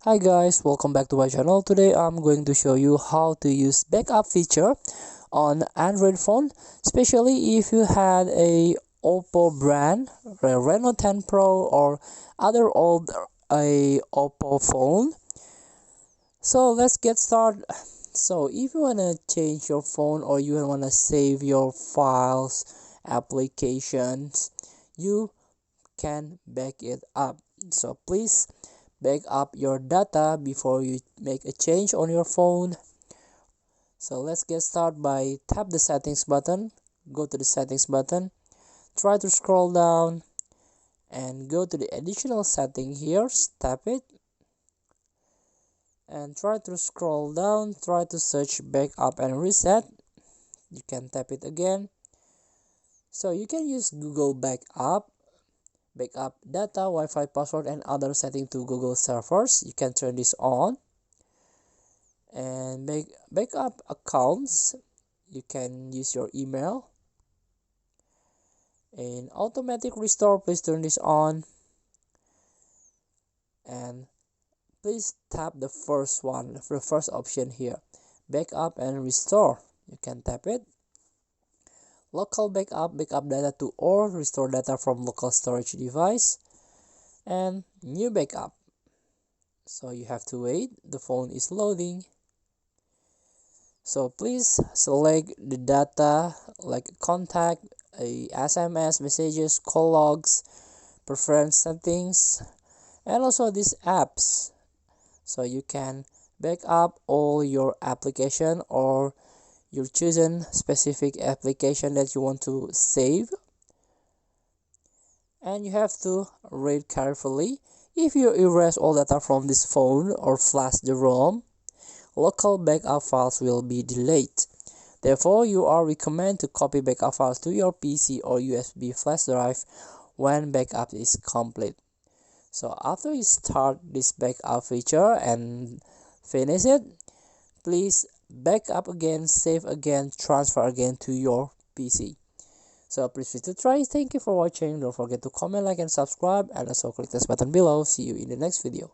Hi guys, welcome back to my channel. Today I'm going to show you how to use backup feature on Android phone, especially if you had a OPPO brand, a Reno 10 Pro or other old a OPPO phone. So let's get started. So if you want to change your phone or you want to save your files, applications, you can back it up. So please back up your data before you make a change on your phone. So let's get started by tap the settings button, go to the settings button, try to scroll down and go to the additional setting here, tap it and try to scroll down, try to search backup and reset. You can tap it again. So you can use Google backup data, Wi-Fi password and other setting to Google servers. You can turn this on. And backup accounts, you can use your email. And automatic restore, please turn this on. And please tap the first option here, backup and restore. You can tap it. Local backup data to or restore data from local storage device. And new backup, so you have to wait, the phone is loading. So please select the data like contact, SMS messages, call logs, preference settings, and also these apps. So you can back up all your application or your chosen specific application that you want to save. And you have to read carefully. If you erase all data from this phone or flash the ROM, local backup files will be delayed. Therefore, you are recommended to copy backup files to your PC or USB flash drive when backup is complete. So after you start this backup feature and finish it, please back up again, save again, transfer again to your PC. So please feel to try. Thank you for watching. Don't forget to comment, like, and subscribe, and also click this button below. See you in the next video.